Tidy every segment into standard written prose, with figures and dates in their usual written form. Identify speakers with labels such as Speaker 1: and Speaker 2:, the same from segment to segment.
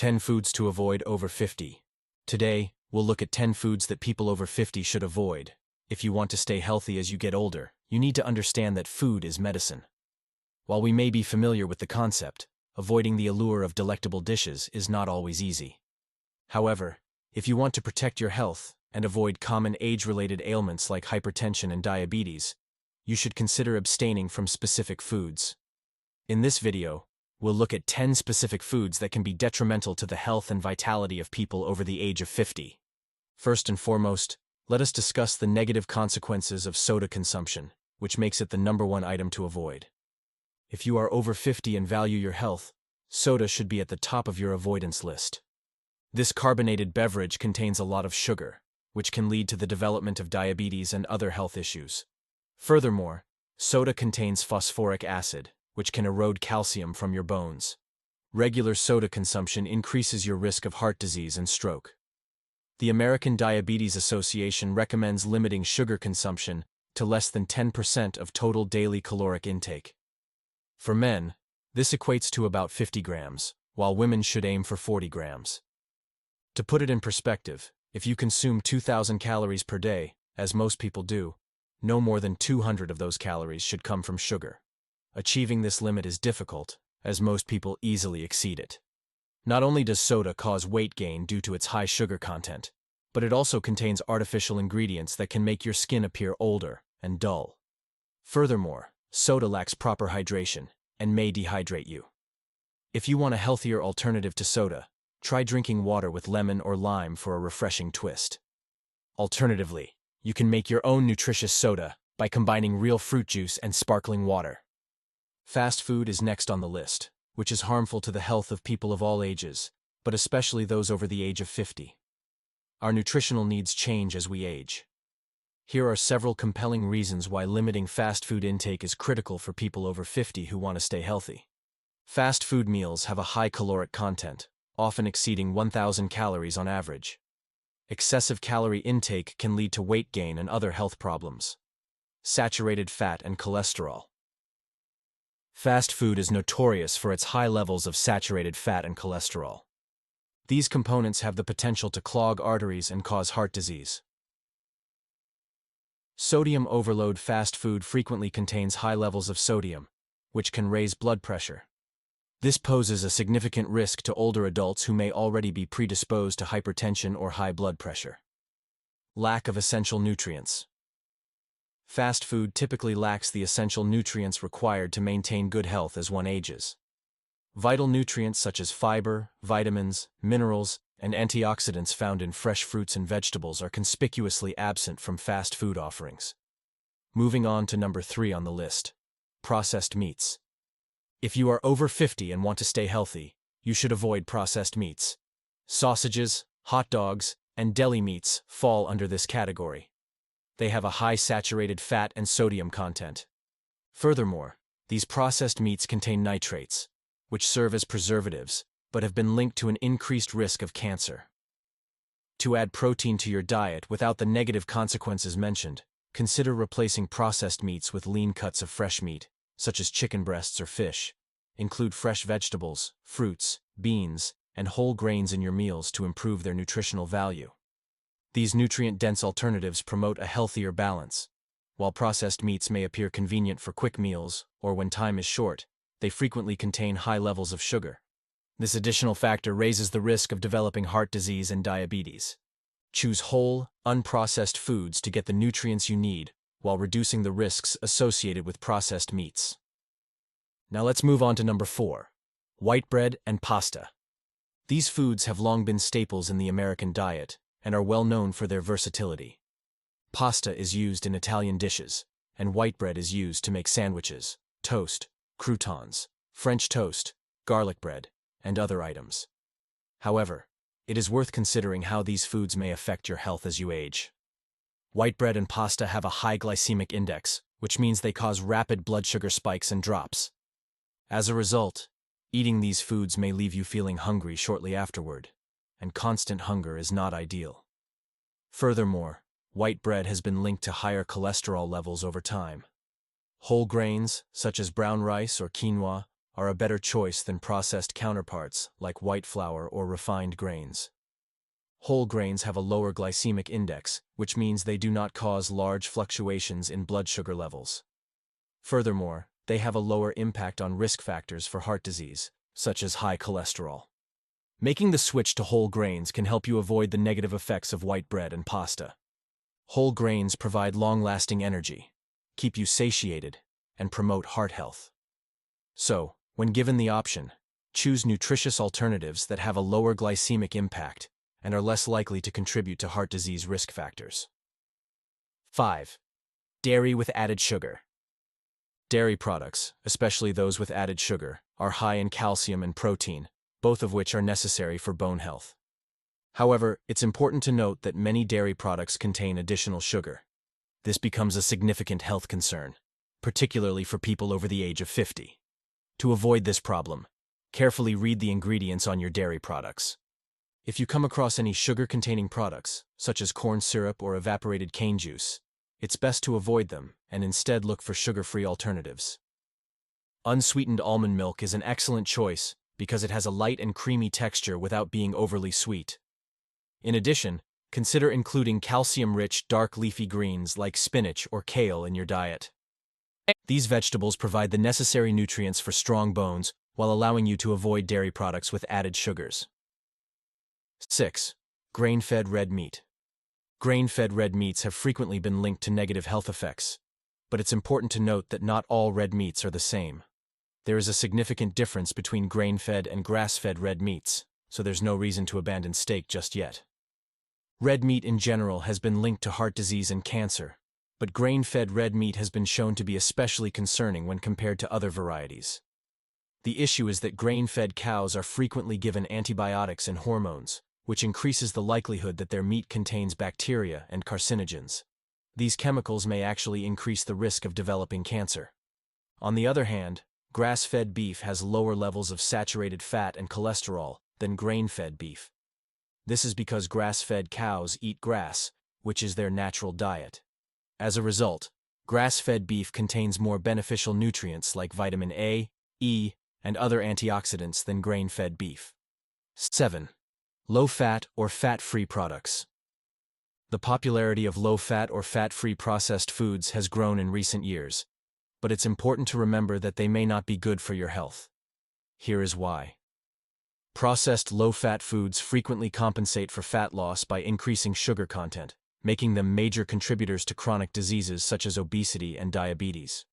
Speaker 1: 10 foods to avoid over 50. Today, we'll look at 10 foods that people over 50 should avoid. If you want to stay healthy as you get older, you need to understand that food is medicine. While we may be familiar with the concept, avoiding the allure of delectable dishes is not always easy. However, if you want to protect your health and avoid common age-related ailments like hypertension and diabetes, you should consider abstaining from specific foods. In this video, we'll look at 10 specific foods that can be detrimental to the health and vitality of people over the age of 50. First and foremost, let us discuss the negative consequences of soda consumption, which makes it the #1 item to avoid. If you are over 50 and value your health, soda should be at the top of your avoidance list. This carbonated beverage contains a lot of sugar, which can lead to the development of diabetes and other health issues. Furthermore, soda contains phosphoric acid, which can erode calcium from your bones. Regular soda consumption increases your risk of heart disease and stroke. The American Diabetes Association recommends limiting sugar consumption to less than 10% of total daily caloric intake. For men, this equates to about 50 grams, while women should aim for 40 grams. To put it in perspective, if you consume 2,000 calories per day, as most people do, no more than 200 of those calories should come from sugar. Achieving this limit is difficult, as most people easily exceed it. Not only does soda cause weight gain due to its high sugar content, but it also contains artificial ingredients that can make your skin appear older and dull. Furthermore, soda lacks proper hydration and may dehydrate you. If you want a healthier alternative to soda, try drinking water with lemon or lime for a refreshing twist. Alternatively, you can make your own nutritious soda by combining real fruit juice and sparkling water. Fast food is next on the list, which is harmful to the health of people of all ages, but especially those over the age of 50. Our nutritional needs change as we age. Here are several compelling reasons why limiting fast food intake is critical for people over 50 who want to stay healthy. Fast food meals have a high caloric content, often exceeding 1,000 calories on average. Excessive calorie intake can lead to weight gain and other health problems. Saturated fat and cholesterol. Fast food is notorious for its high levels of saturated fat and cholesterol. These components have the potential to clog arteries and cause heart disease. Sodium overload. Fast food frequently contains high levels of sodium, which can raise blood pressure. This poses a significant risk to older adults who may already be predisposed to hypertension or high blood pressure. Lack of essential nutrients. Fast food typically lacks the essential nutrients required to maintain good health as one ages. Vital nutrients such as fiber, vitamins, minerals, and antioxidants found in fresh fruits and vegetables are conspicuously absent from fast food offerings. Moving on to number 3 on the list: processed meats. If you are over 50 and want to stay healthy, you should avoid processed meats. Sausages, hot dogs, and deli meats fall under this category. They have a high saturated fat and sodium content. Furthermore, these processed meats contain nitrates, which serve as preservatives, but have been linked to an increased risk of cancer. To add protein to your diet without the negative consequences mentioned, consider replacing processed meats with lean cuts of fresh meat, such as chicken breasts or fish. Include fresh vegetables, fruits, beans, and whole grains in your meals to improve their nutritional value. These nutrient-dense alternatives promote a healthier balance. While processed meats may appear convenient for quick meals or when time is short, they frequently contain high levels of sugar. This additional factor raises the risk of developing heart disease and diabetes. Choose whole, unprocessed foods to get the nutrients you need while reducing the risks associated with processed meats. Now let's move on to number 4: white bread and pasta. These foods have long been staples in the American diet and are well known for their versatility. Pasta is used in Italian dishes, and white bread is used to make sandwiches, toast, croutons, French toast, garlic bread, and other items. However, it is worth considering how these foods may affect your health as you age. White bread and pasta have a high glycemic index, which means they cause rapid blood sugar spikes and drops. As a result, eating these foods may leave you feeling hungry shortly afterward, and constant hunger is not ideal. Furthermore, white bread has been linked to higher cholesterol levels over time. Whole grains, such as brown rice or quinoa, are a better choice than processed counterparts like white flour or refined grains. Whole grains have a lower glycemic index, which means they do not cause large fluctuations in blood sugar levels. Furthermore, they have a lower impact on risk factors for heart disease, such as high cholesterol. Making the switch to whole grains can help you avoid the negative effects of white bread and pasta. Whole grains provide long-lasting energy, keep you satiated, and promote heart health. So, when given the option, choose nutritious alternatives that have a lower glycemic impact and are less likely to contribute to heart disease risk factors. 5. Dairy with added sugar. Dairy products, especially those with added sugar, are high in calcium and protein, both of which are necessary for bone health. However, it's important to note that many dairy products contain additional sugar. This becomes a significant health concern, particularly for people over the age of 50. To avoid this problem, carefully read the ingredients on your dairy products. If you come across any sugar-containing products, such as corn syrup or evaporated cane juice, it's best to avoid them and instead look for sugar-free alternatives. Unsweetened almond milk is an excellent choice because it has a light and creamy texture without being overly sweet. In addition, consider including calcium-rich dark leafy greens like spinach or kale in your diet. These vegetables provide the necessary nutrients for strong bones while allowing you to avoid dairy products with added sugars. 6. Grain-fed red meat. Grain-fed red meats have frequently been linked to negative health effects, but it's important to note that not all red meats are the same. There is a significant difference between grain-fed and grass-fed red meats, so there's no reason to abandon steak just yet. Red meat in general has been linked to heart disease and cancer, but grain-fed red meat has been shown to be especially concerning when compared to other varieties. The issue is that grain-fed cows are frequently given antibiotics and hormones, which increases the likelihood that their meat contains bacteria and carcinogens. These chemicals may actually increase the risk of developing cancer. On the other hand, grass-fed beef has lower levels of saturated fat and cholesterol than grain-fed beef. This is because grass-fed cows eat grass, which is their natural diet. As a result, grass-fed beef contains more beneficial nutrients like vitamin A, E, and other antioxidants than grain-fed beef. 7. Low-fat or fat-free products. The popularity of low-fat or fat-free processed foods has grown in recent years, but it's important to remember that they may not be good for your health. Here is why. Processed low-fat foods frequently compensate for fat loss by increasing sugar content, making them major contributors to chronic diseases such as obesity and diabetes.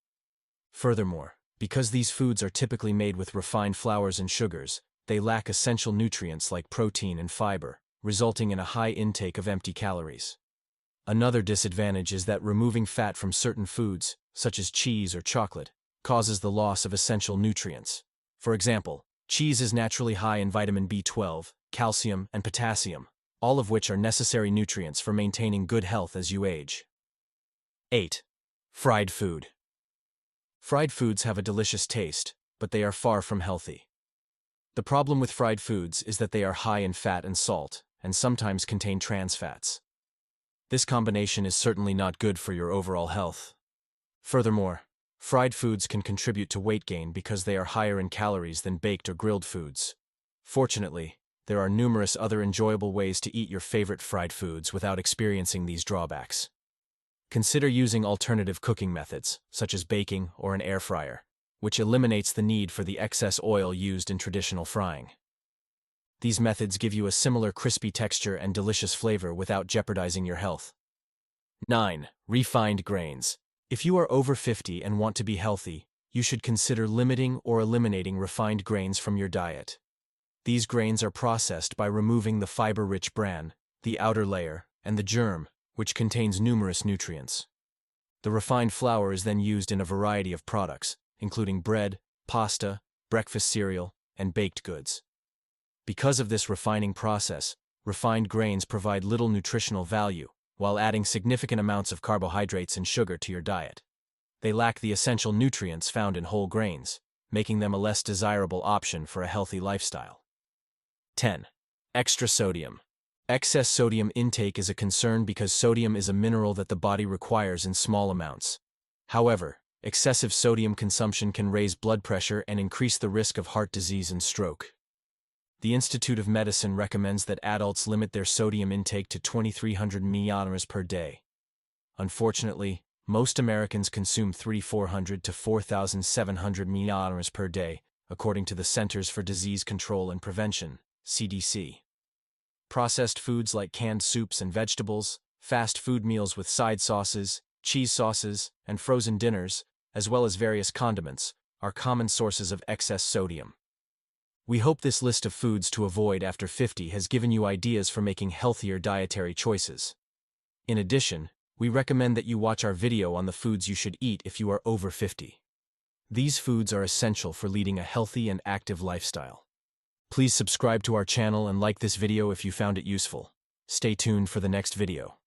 Speaker 1: Furthermore, because these foods are typically made with refined flours and sugars, they lack essential nutrients like protein and fiber, resulting in a high intake of empty calories. Another disadvantage is that removing fat from certain foods, such as cheese or chocolate, causes the loss of essential nutrients. For example, cheese is naturally high in vitamin B12, calcium, and potassium, all of which are necessary nutrients for maintaining good health as you age. 8. Fried food. Fried foods have a delicious taste, but they are far from healthy. The problem with fried foods is that they are high in fat and salt, and sometimes contain trans fats. This combination is certainly not good for your overall health. Furthermore, fried foods can contribute to weight gain because they are higher in calories than baked or grilled foods. Fortunately, there are numerous other enjoyable ways to eat your favorite fried foods without experiencing these drawbacks. Consider using alternative cooking methods, such as baking or an air fryer, which eliminates the need for the excess oil used in traditional frying. These methods give you a similar crispy texture and delicious flavor without jeopardizing your health. 9. Refined grains. If you are over 50 and want to be healthy, you should consider limiting or eliminating refined grains from your diet. These grains are processed by removing the fiber-rich bran, the outer layer, and the germ, which contains numerous nutrients. The refined flour is then used in a variety of products, including bread, pasta, breakfast cereal, and baked goods. Because of this refining process, refined grains provide little nutritional value, while adding significant amounts of carbohydrates and sugar to your diet. They lack the essential nutrients found in whole grains, making them a less desirable option for a healthy lifestyle. 10. Extra sodium. Excess sodium intake is a concern because sodium is a mineral that the body requires in small amounts. However, Excessive sodium consumption can raise blood pressure and increase the risk of heart disease and stroke. The Institute of Medicine recommends that adults limit their sodium intake to 2,300 mg per day. Unfortunately, most Americans consume 3,400 to 4,700 mg per day, according to the Centers for Disease Control and Prevention, CDC. Processed foods like canned soups and vegetables, fast food meals with side sauces, cheese sauces, and frozen dinners, as well as various condiments, are common sources of excess sodium. We hope this list of foods to avoid after 50 has given you ideas for making healthier dietary choices. In addition, we recommend that you watch our video on the foods you should eat if you are over 50. These foods are essential for leading a healthy and active lifestyle. Please subscribe to our channel and like this video if you found it useful. Stay tuned for the next video.